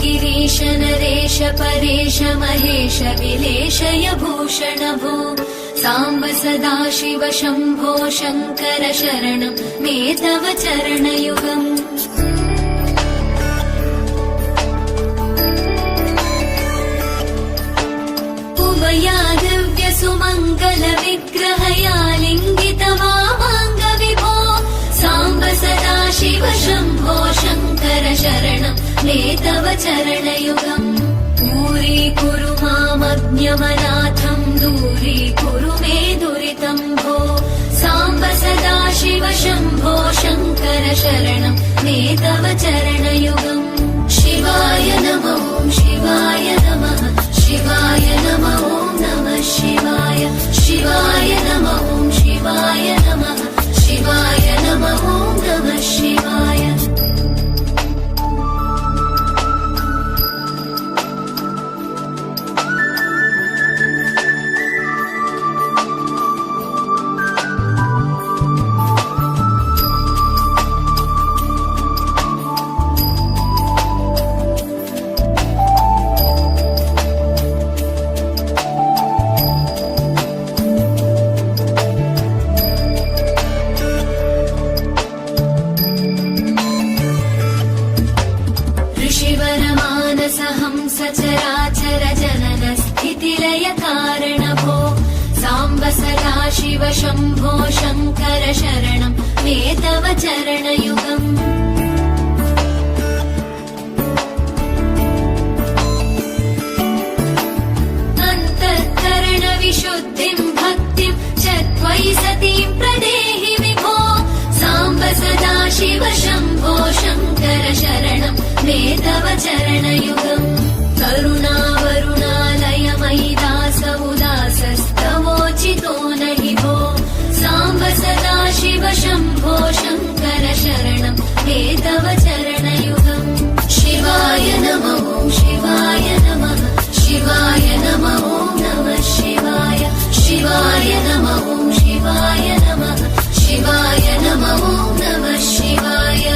गिरीश नरेश परेश महेश विलेशय भूषण भो साम्ब सदाशिव शम्भो शङ्कर शरणं मे तव चरणयुगम् उमया दिव्य सुमङ्गल विग्रहया लिङ्गित वामाङ्ग विभो साम्ब सदाशिव शम्भो शङ्कर शरणं मे तव चरणयुगम् दूरीकुरु मामज्ञमनाथं दूरीकुरु मे दुरितं भो साम्ब सदाशिव शम्भो शङ्कर शरणं मे तव चरणयुगम् शिवाय नमो शिवाय नमः शिवाय नमो नमः शिवाय शिवाय नमो शिवाय नमः शिवाय नमो नमः शिवाय सचराचर जनन स्थितिलय कारण भो साम्ब सदाशिव शम्भो शङ्कर शरणं मे तव चरणयुगम् अन्तःकरण विशुद्धिं भक्तिं च त्वयि सतीं प्रदेहि विभो साम्ब सदाशिव शम्भो शङ्कर शरणं मे तव चरणयुगम् करुणावरुणालय मयि दास उदासस्तवोचितो नहि भो साम्ब सदाशिव शम्भो शङ्कर शरणं मे तव चरणयुगम् शिवाय नमो शिवाय नमः शिवाय नमो नमः शिवाय शिवाय नमो शिवाय नमः शिवाय नमो नमः शिवाय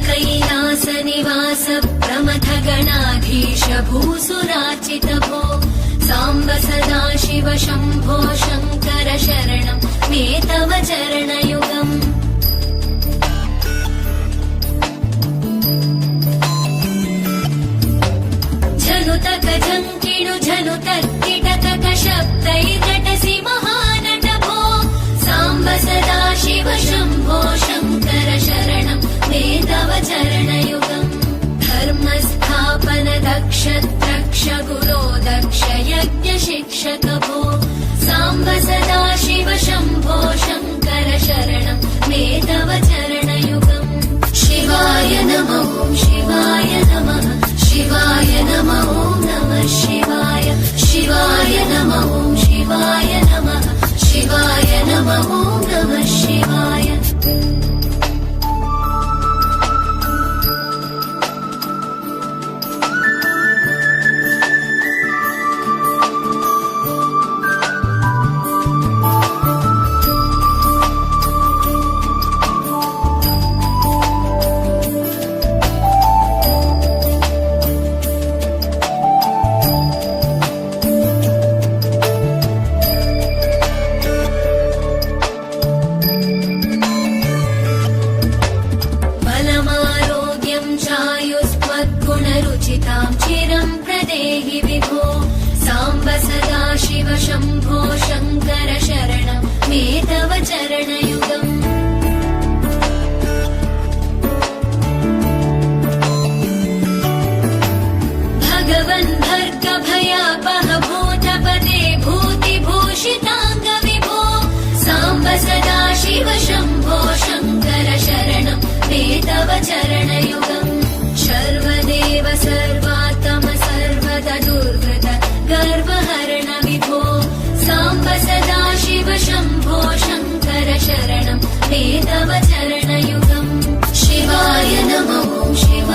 कैलास निवास प्रमथ गणाधीश भूसुराचित भो साम्ब सदाशिव शम्भो शङ्कर शरणं मे तव चरणयुगम् झनुतक झङ्किणु झनुतक्किटतक शब्दैर्नटसि महानट भो साम्ब सदाशिव शम्भो शङ्कर शरणं मे तव चरणयुगम् धर्मस्थापन दक्ष द्रक्ष गुरो दक्ष यज्ञ शिक्षक भो साम्ब सदाशिव शम्भो शङ्कर शरणं मे तव चरणयुगम् शिवाय नमो शिवाय नमः शिवाय नमो नमः शिवाय शिवाय नमो शिवाय नमः शिवाय नमो नमः शिवाय चितां चिरं प्रदेहि विभो साम्ब सदाशिव शम्भो शङ्कर शरणं मे तव चरणयुगम् भगवन् भर्ग भयापह भूतपते भूतिभूषिताङ्ग विभो साम्ब सदाशिव शम्भो शङ्कर शरणं मे तव चरणयुगम् शम्भो शङ्कर शरणं ते तव चरणयुगम् शिवाय नमो शिवाय